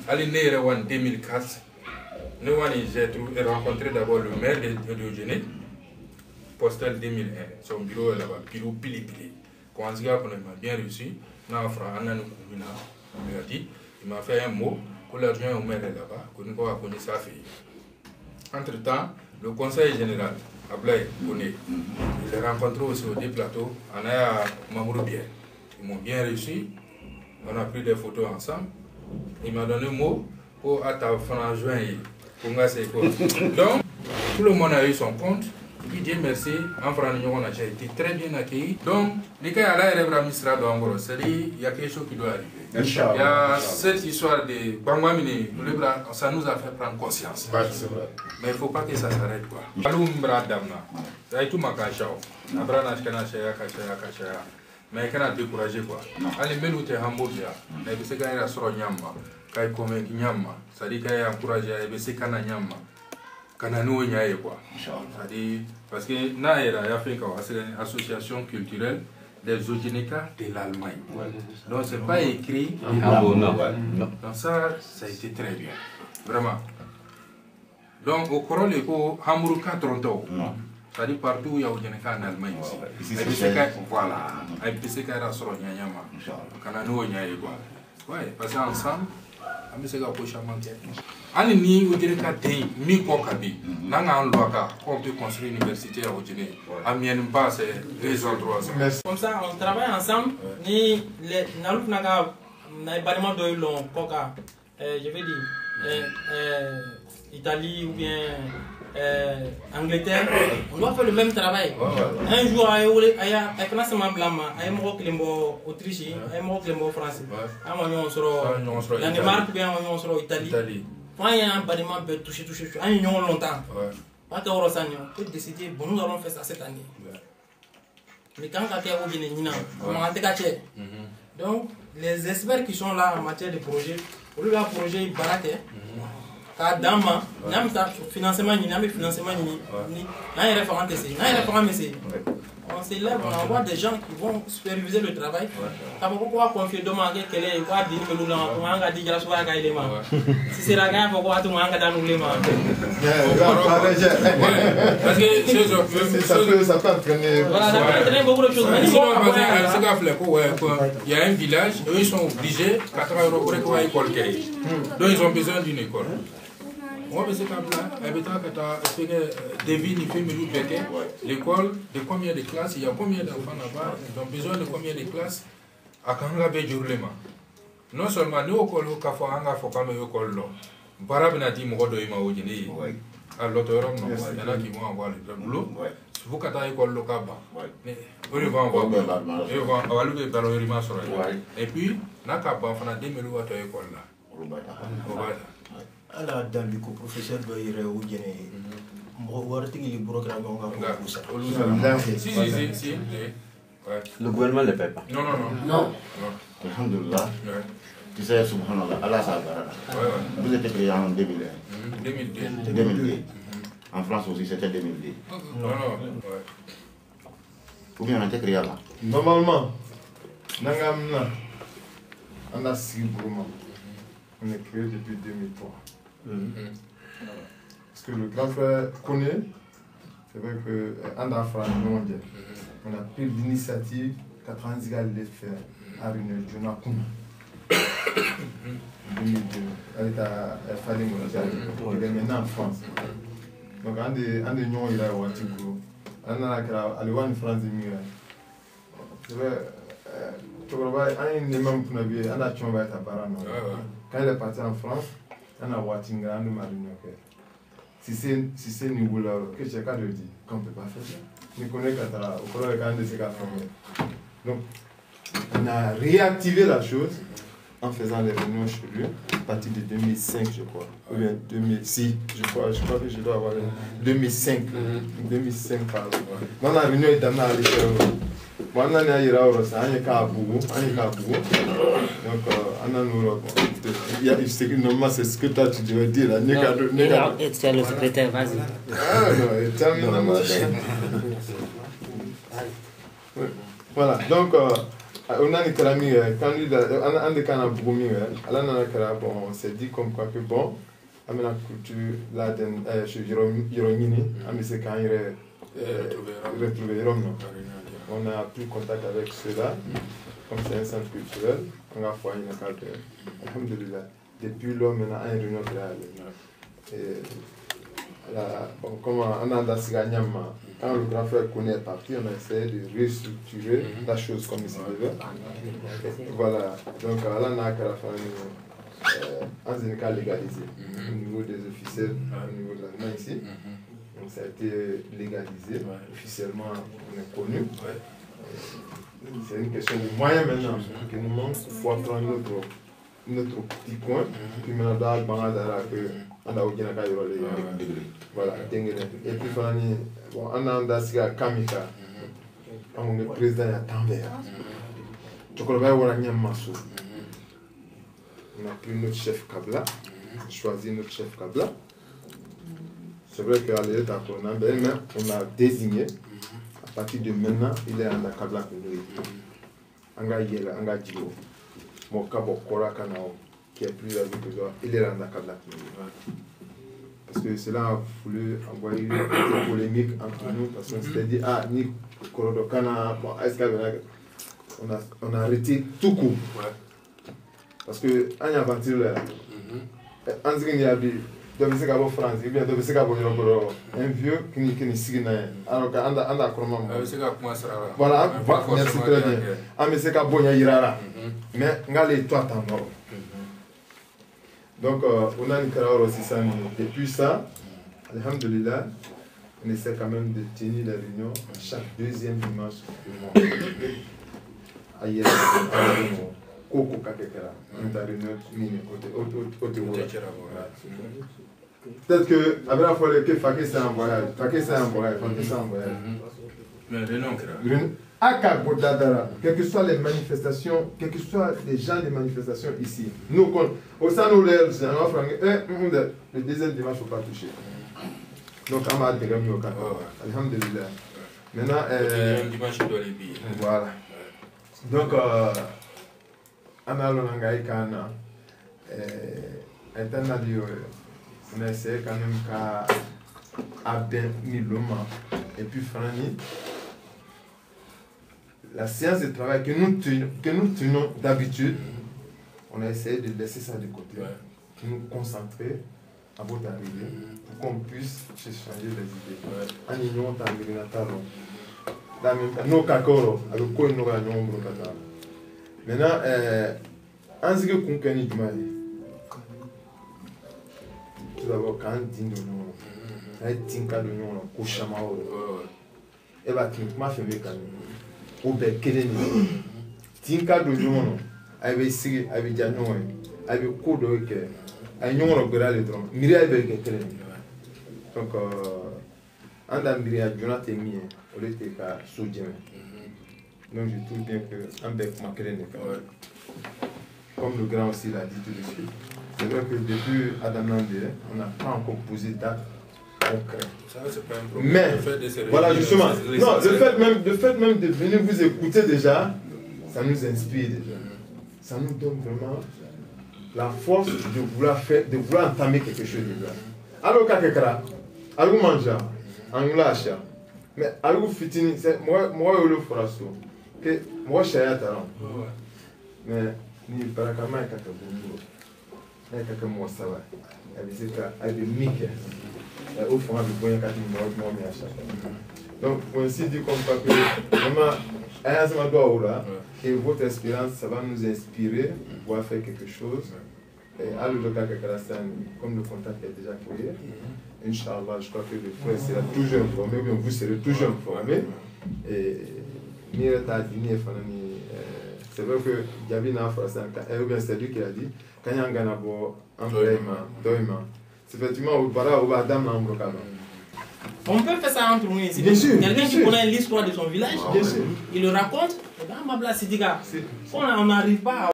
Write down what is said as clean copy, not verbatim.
Allez, né en 2004, j'ai rencontré d'abord le maire de Diogené, postal 2001. Son bureau est là-bas, bureau pili. Quand on m'a bien reçu, il m'a fait un mot pour l'adjoint au maire là-bas, que nous avons connu sa fille. Entre-temps, le conseil général, Ablaye Kone, je l'ai rencontré aussi au déplateau, on est à Mamourou bien. Ils m'ont bien reçu, on a pris des photos ensemble. Il m'a donné un mot pour attendre juin. Donc, tout le monde a eu son compte. Et Dieu merci, en France, on a été très bien accueillis. Donc, les cas à la c'est-à-dire il y a quelque chose qui doit arriver. Il y a cette histoire de Bangwamini, ça nous a fait prendre conscience. Mais il ne faut pas que ça s'arrête. Ça a été tout ma cachao. Mais il a découragé quoi. Allez, mais nous t'es hamburger. Mais c'est quand il a sorti nyama, quand il convainc nyama, ça dit qu'il a encouragé, mais c'est quand il nyama, quand il nous nyaye quoi. Ça dit parce que Naïra a fait quoi, c'est une association culturelle des Ogenika de l'Allemagne. Donc c'est pas écrit. Donc ça a été très bien, vraiment. Donc au courant les cours Hamburger 30 ans. C'est-à-dire partout où il y a des gens en Allemagne ici. Voilà. Et puis c'est qu'il y a des gens qui parce qu'ensemble, on se rapproche à manquer. On est ni au Guinée, ni au Kabi. On peut construire une université au Guinée. À Mienba, c'est les endroits. Comme ça, on travaille ensemble. Ni les Naloup Naga, Naïbarima de Long, Coca, je vais dire, Italie ou bien. Angleterre, on doit faire le même travail. Un jour, il y a un classement blanc, il y a un Autriche, il y a un français. Il y a Danemark, il y a un Italie. Quand il y a un bâtiment touché, il y a longtemps. Pas de Rosagno, peut décider, bon, nous allons faire ça cette année. Mais quand il y a un Guinée, on a un donc, les experts qui sont là en matière de projet, pour le projet Baraké, Kadama, n'am ça financement ni n'am financement ni n'a référent TC, n'a référent MEC. On s'élève, on envoie des gens qui vont superviser le travail. Quand on va confier demander quel est quoi dire que nous l'avons, on va dire la soirée qu'il est mort. Si c'est la gagne, pourquoi tout le monde a dans nous les mains. Parce que ça peut entraîner. Voilà, ça peut entraîner beaucoup de choses. Il y a un village, eux ils sont obligés 80 € pour école école. Donc ils ont besoin d'une école. Moi, je sais que l'école, de combien de classes, il y a combien d'enfants là-bas, ils ont besoin de combien de classes à Kanga Jourlema. Non seulement nous, au Kolo, Kafanga, Fokame, au Kolo, Barabinati, Modo et Maudini, à l'auteur, il y en a qui vont avoir le boulot. Vous avez école locale, vous va avoir et puis, Nakaba, on a 2000 euros à l'école là. Alors, dans le professeur de Ireo Guinée, le programme le gouvernement ne le paie pas. Non. Alhamdulillah. Tu sais, subhanallah, Allah Sabara. Vous êtes créé en 2002. En France aussi, c'était 2002. Non. Ou bien on a été créé là. Normalement, on a 6 groupements. On est créé depuis 2003. Parce que le grand frère connaît, c'est vrai qu'en France, on a pris l'initiative 90 gars de faire à une journée en 2002. Elle est à Fallait il est maintenant en France. Donc, un des noms, il a un petit groupe. On a en France. C'est vrai, tu vois, un des membres qu'on a vu, on a changé à Barano. Quand il est parti en France, on a watching un marine. Si c'est niveau là, que j'ai qu'à le dire, qu'on ne peut pas faire ça. Nous connaissons au collège de ces gars. Donc, on a réactivé la chose en faisant les réunions chez lui, à partir de 2005, je crois. Ou bien 2006, je crois que je dois avoir 2005. 2005, pardon. Dans la réunion, il y a à l'échelle. Moi, on a eu un bougou. Donc, on a normalement, c'est ce que toi tu devais dire. C'est le secrétaire, vas-y. Ah non, termine. Voilà, donc, on a une calamie, quand lui, on a des canaux boumés, on s'est dit comme quoi que bon, on a la culture là, chez Yironini, on s'est quand même retrouvé Rome. On a pris contact avec ceux-là, comme c'est un centre culturel, on a foyer une carte. Alhamdulillah. Depuis là, maintenant, on a une réunion qui bon, comme on a dans ce gagnant, quand le grand frère connaît parti, on a essayé de restructurer la chose comme il se devait. Voilà, donc là, on a un cas légalisé au niveau des officiels, au niveau de l'Allemagne ici. Donc ça a été légalisé, officiellement on est connu. C'est une question de moyens maintenant qui nous manque. Il faut prendre notre petit coin, puis maintenant dans le banc que on a oublié la caille voilà, et puis bon, on a un Kamika, on est président à Tambert. Tu connais pas Waranya Massou. On a pris notre chef Kabla, choisi notre chef Kabla. C'est vrai qu'à l'état on a désigné, à partir de maintenant, il est en la Kabla Anga Yela, Anga Djigo, Mokabo Kora Kanao, qui est plus âgé que toi, il est en la Kabla. Parce que cela a voulu envoyer des polémiques entre nous, parce qu'on s'était dit, ah, ni Korodokana, bon, on a arrêté tout coup. Parce que, en y aventure là, en ce qu'il y a dit, de se faire France, il vient de se faire un vieux qui n'est signé. Alors qu'on a comment voilà, merci très bien. Ah, mais c'est qu'à Bonya Irara. Mais, on a les toits en or. Donc, on a une carrière aussi ça. Depuis ça, alhamdulillah, on essaie quand même de tenir la réunion chaque deuxième dimanche du mois. Ailleurs, Koko Kakekera, on a une réunion peut-être que, après la fois que Faké c'est un voyage, Faké c'est un voyage, mais réunion. Quelles que soient les manifestations, quelles que soient les gens des manifestations ici, nous, au sein de le deuxième dimanche, il ne faut pas toucher. Donc, on va dire alhamdulillah. Maintenant, voilà. Donc, on a l'onangaïkana, on a essayé quand même qu'à bien Miloma et puis Frani. La séance de travail que nous tenons d'habitude, on a essayé de laisser ça de côté, de nous concentrer à votre arrivée pour qu'on puisse changer les idées. En union, nous kakoro, avec quoi nous gagnons. Maintenant, en ce qui concerne du mal, tout d'abord, quand on dit nous, on a dit que nous avons un couchama, et bien, tu m'as fait quand même. Ou bien, quel est le tinka de nous, avec Siri, avec Janon, avec Kodo, avec Yon Gral et Dron, Miria avec quel est. Donc, en Miria, Jonathan Mie, au lieu de Soudien. Donc, je trouve bien que un bec manquerait. Comme le grand aussi l'a dit tout de suite. C'est vrai que depuis Adam Nandé, on n'a pas encore posé date concrète. Mais, voilà justement, non, le fait même de venir vous écouter déjà, ça nous inspire déjà. Ça nous donne vraiment la force de vouloir entamer quelque chose déjà. Alors, Kakekara, alors manger, en lâche, mais alors fitini, c'est moi le frasso, que moi je suis à talent. Mais, ni parakama et kakabou. Moi ça va. Avec des miques. Au fond, avec des moyens donc, pour ainsi dire comme ça que vraiment, et votre expérience, ça va nous inspirer pour faire quelque chose. Et à comme le contact est déjà créé, Inch'Allah, je crois que le frère sera toujours informé, bien vous serez toujours informé. Et c'est vrai que Gabi n'a pas fait c'est lui qui a dit quand il y a un ganabo, un doima, c'est effectivement au bara ou Adam n'a pas. On peut faire ça entre nous ici. Quelqu'un qui connaît l'histoire de son village, il le raconte, et bien, on n'arrive pas à